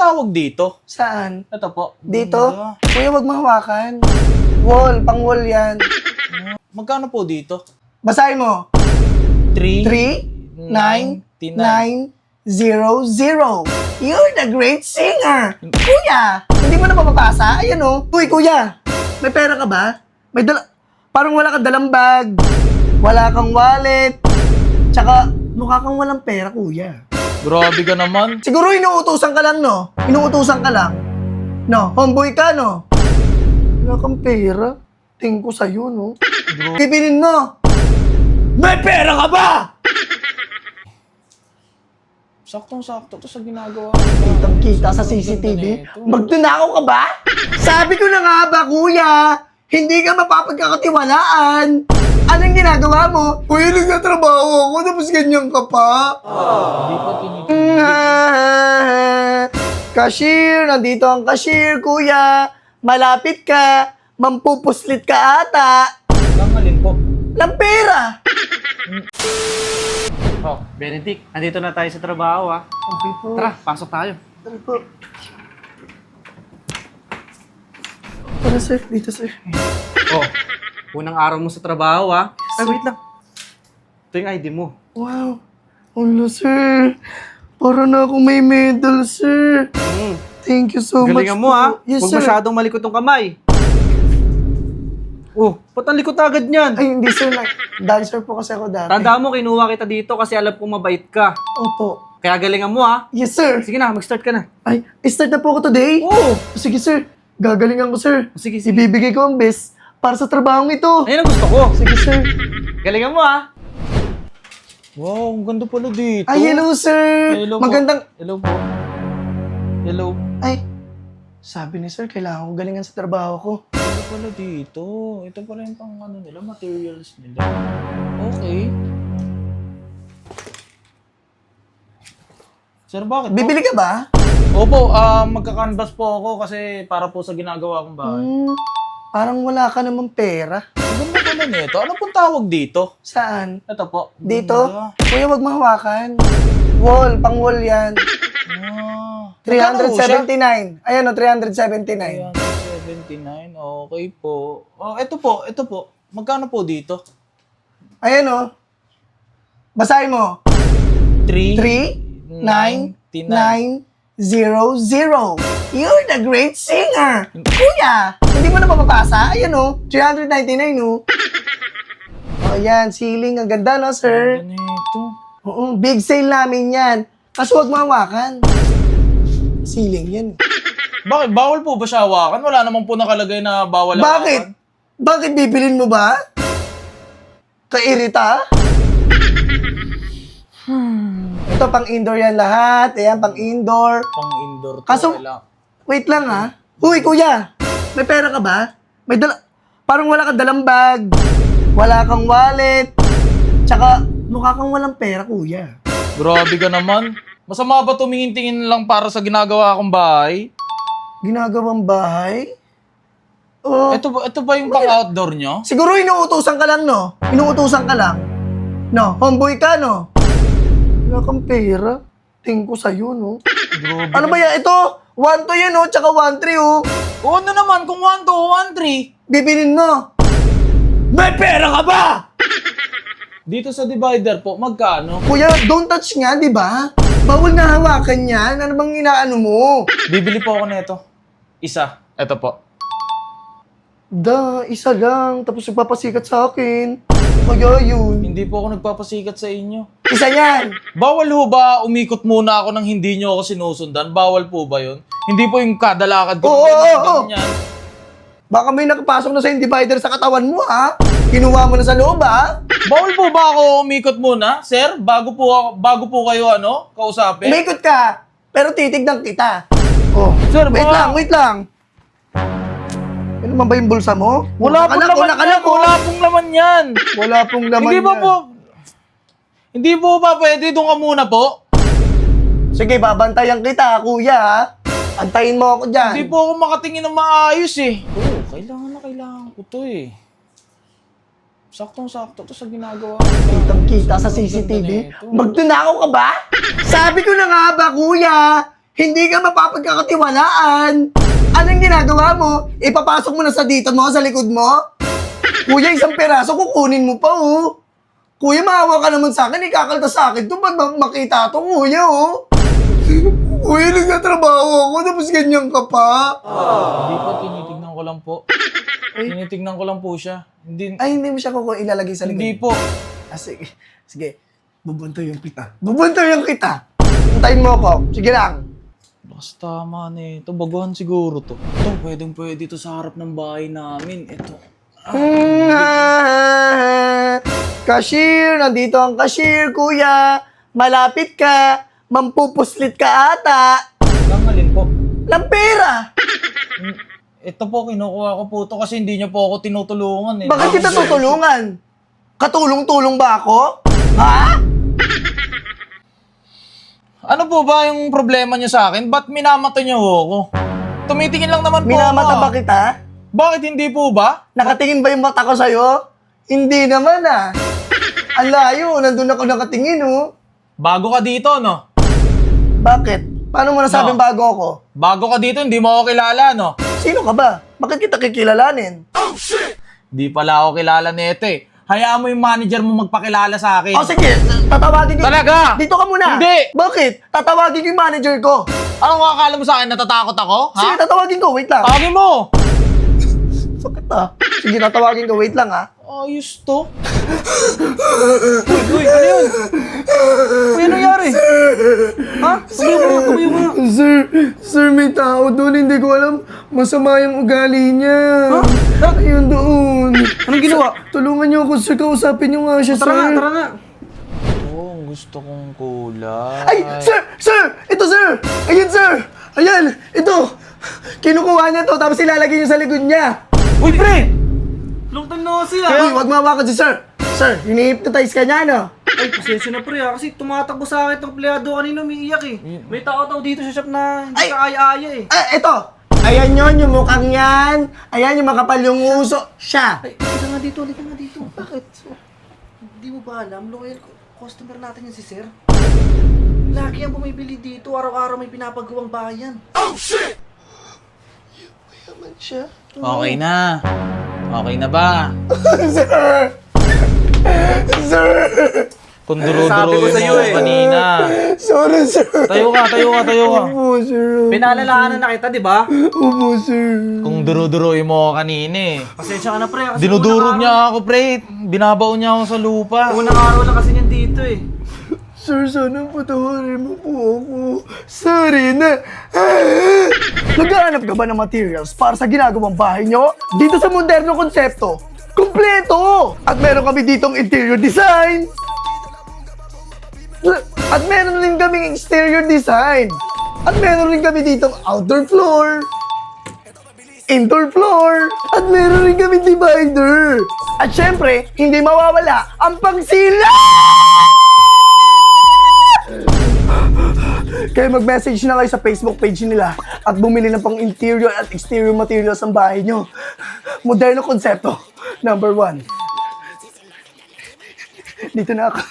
tawag dito? Saan? Ito po. Dito? Ganda. Kuya, wag mahawakan. Wall, pang wall yan. Magkano po dito? Basahin mo. 3, 3990. You're the great singer. Kuya, hindi mo na mapapasa? Ayan o. Uy, kuya, may pera ka ba? May dala... Parang wala kang dalang bag. Wala kang wallet. Tsaka, mukha kang walang pera, kuya. Grabe ka naman. Siguro inuutusan ka lang, no? Inuutusan ka lang. No, homeboy ka, no? Wala kang pera. Tingin ko sa'yo, no? Pipinin mo. May pera ka ba? Saktong-sakto to sa ginagawa. Kitang-kita sa CCTV. Magtunakaw ka ba? Sabi ko na nga ba, kuya? Hindi ka mapapagkakatiwalaan. Anong ginagawa mo? Kuya, nagtatrabaho ako, tapos ganyan ka pa. Hindi pa tinitigil. Cashier, nandito ang cashier, kuya. Malapit ka. Mampupuslit ka ata. Langalin po. Lang pera. Oh, Benedict, nandito na tayo sa trabaho ah. Okay po. Tara, pasok tayo. Tara po. Tara, sir. Dito, sir. Oh, unang araw mo sa trabaho ah. Ay, wait lang. Ito yung ID mo. Wow. Wala, sir. Para na akong may medal, sir. Thank you so much. Galingan mo ah. Yes, Huwag sir. masyadong malikot yung kamay. Oh, ba't ang likot agad niyan? Ay, hindi, sir. Dancer po kasi ako dati. Tandaan mo, kinuha kita dito kasi alam kong mabait ka. Opo. Kaya galingan mo ah. Yes, sir. Sige na, mag-start ka na. Ay, start na po ako today? Oo. Sige, sir. Gagalingan ko, sir. Sige, sige. Ibibigay ko ang best para sa trabahong ito. Ayun ang gusto ko. Sige, sir. Galingan mo ah. Wow, ang ganda pala dito. Ay, hello, sir. Hello po. Magandang... Hello po. Hello. Ay, sabi ni sir, kailangan ko galingan sa trabaho ko. Ano pala dito? Ito pala yung pang ano nila, materials nila. Okay. Sir, bakit po? Bibili ka ba? Opo, magka-canvas po ako kasi para po sa ginagawa kong bahay. Parang wala ka namang pera. Ang ganda pala nito. Ano pong tawag dito? Saan? Ito po. Dito? Ganda. Kuya, wag mahawakan. Wall, pang wall yan. Ah. Magkano po siya? 379. Ayan o, 379. 379. Okay po. Oh, ito po. Magkano po dito? Ayan o. Basahin mo. 3990. You're the great singer. Kuya, hindi mo na mapapasa? Ayan o, 399 o. O yan, ceiling. Ang ganda no, sir? Ano ito? Oo, big sale namin yan. Kaso huwag mahawakan. Ceiling yan. Bakit? Bawal po ba siya hawakan? Wala naman po nakalagay na bawal Bakit? hawakan. Bakit bibilin mo ba? Kairita? Ito pang indoor yan lahat. Ayan, pang indoor. Pang indoor to. Kaso- Wala. Wait lang ha. Uy, kuya. May pera ka ba? May dala... Parang wala kang dalang bag. Wala kang wallet. Tsaka, mukha kang walang pera, kuya. Grabe ka naman. Masama ba tumingin-tingin lang para sa ginagawa kong bahay? Ginagawang bahay? Oh, Ito ba yung pang-outdoor nyo? siguro inuutusan ka lang, no? Inuutusan ka lang. No, homeboy ka, no? Wala kang pera. Tingin ko sa'yo, no? Grabe. Ano ba yan? Ito, 1-2 yan, no? Tsaka 1-3, oh. O ano naman kung 1, 2, 1, 3? Bibilin mo. May pera ka ba? Dito sa divider po, magkano? Kuya, don't touch nga, di ba? Bawal na hawakan yan. Ano bang inaano mo? Bibili po ako nito. Isa. Ito po. Isa lang. Tapos nagpapasikat sa akin. Kaya yun. Hindi po ako nagpapasikat sa inyo. Isa yan. Bawal ho ba umikot muna ako nang hindi nyo ako sinusundan? Bawal po ba yun? Hindi po yung kadalakad ko. Oo, oo. ganyan. Baka may nakapasok na sa divider sa katawan mo, ha? Kinuha mo na sa loob, ha? Bawal po ba ako umikot muna, sir? Bago po kayo kausapin? Umikot ka. Pero titignan kita. Oh, Sir, wait baka- lang, wait lang. Ano man ba yung bulsa mo? Wala pong laman nakalak, yan. Wala pong laman yan. Wala pong laman Hindi ba yan. po? Hindi po ba pwede? Doon ka muna po. Sige, babantayan kita, kuya, ha? Antayin mo ako dyan. Hindi po ako makatingin ng maayos eh. Oo, kailangan ko to eh. Saktong-sakto to sa ginagawa ko. Kitang-kita sa CCTV. Magtunakaw ka ba? Sabi ko na nga ba, kuya? Hindi ka mapapagkakatiwalaan. Anong ginagawa mo? Ipapasok mo na sa dito mo, sa likod mo? Kuya, isang peraso, kukunin mo pa, oh. Kuya, maawa ka naman sa akin, ikakaltas sa akin to, ba't makita to, kuya, oh? Kuya, nagtatrabaho ako, tapos ganyan ka pa. Hindi po, tinitignan ko lang po. Tinitignan ko lang po siya. Hindi, Ay, hindi mo siya ilalagay sa likod. hindi po. Ah, sige. Sige. Bubuntoy yung kita. Bubuntoy yung kita. Puntayin mo ako. Sige lang. Basta man eh. Ito, baguhan siguro to. Ito, pwede to sa harap ng bahay namin. Ito. Cashier, nandito ang cashier, kuya. Malapit ka. Mampupuslit ka ata. Langalin po. Ng pera. Ito po, kinukuha ko po ito kasi hindi niyo po ako tinutulungan eh. Bakit kita tutulungan? Katulong-tulong ba ako? Ha? Ano po ba yung problema niyo sa akin? Ba't minamata niyo ako? Tumitingin lang naman po Minamata ako. ba kita? Bakit hindi po ba? Nakatingin ba yung mata ko sa'yo? Hindi naman ah. Ang layo, nandun ako nakatingin oh. Bago ka dito, no? Bakit? Paano mo nasabing No. bago ako? Bago ka dito, hindi mo ako kilala, no? Sino ka ba? Bakit kita kikilalanin? Di pala ako kilala nito eh. Hayaan mo yung manager mo magpakilala sa akin. O sige, tatawagin ko. Talaga? Dito ka muna. Hindi. Bakit? Tatawagin ko yung manager ko. Anong akala mo sa akin? Natatakot ako? Sige, Ha? tatawagin ko. Wait lang. Tawagin mo! Sakit ah. Sige, tatawagin ko. Wait lang ah. Ayos to. Uy, ano yun? Uy, ano nangyari? Ha? Tumayo mo na. Sir, may tao doon. Hindi ko alam. Masama yung ugali niya. Ha? Ayun doon. Anong ginawa? Tulungan niyo ako, sir. Kausapin niyo nga siya, sir. Tara na. Oo, gusto kong kulay. Ay, sir! Sir! Ito, sir! Ayan, sir! Ayan! Ito! Kinukuha niya to, tapos ilalagay niya sa likod niya. Uy, pre! Long time na kasi Uy, wag mawakan si sir. Sir, hini-hypnotize ka niya, no? Ay, pasensya na pre kasi tumatakbo sa akin itong empleyado kanina umiiyak eh. May tao dito sa shop na hindi Ay! ka aya-aya eh. Ito! Ayan yun, yung mukhang yan. Ayan, yung makapal yung uso. Siya. Ay, halika nga dito. Bakit? Hindi mo ba alam, loyal customer natin yan si sir? Lagi ang bumibili dito, araw-araw may pinapagawang bayan. Yaman siya. Okay na. Okay na ba? Sir! Sir! Kung duro-duro Sabi ko mo sa'yo eh. kanina. Sorry, sir. Tayo ka. Opo, sir. Pinalalahanan na kita, di ba? Opo, sir. Kung duro-duro mo kanina eh. Pasensya ka na pre kasi Dinudurog niya ako, pre. Binabaon niya ako sa lupa. Unang araw lang kasi niyan dito eh. Sir, sana patawarin mo po ako. Sorry na. Naghahanap ka ba ng materials para sa ginagawang bahay nyo? Dito sa moderno konsepto, kumpleto! At meron kami ditong interior design. At meron rin kaming exterior design. At meron rin kami ditong outdoor floor. Indoor floor. At meron rin kami divider. At syempre, hindi mawawala ang pangsila! Kaya mag-message na kayo sa Facebook page nila at bumili ng pang interior at exterior materials ng bahay nyo. Moderno konsepto. Number 1. Dito na ako.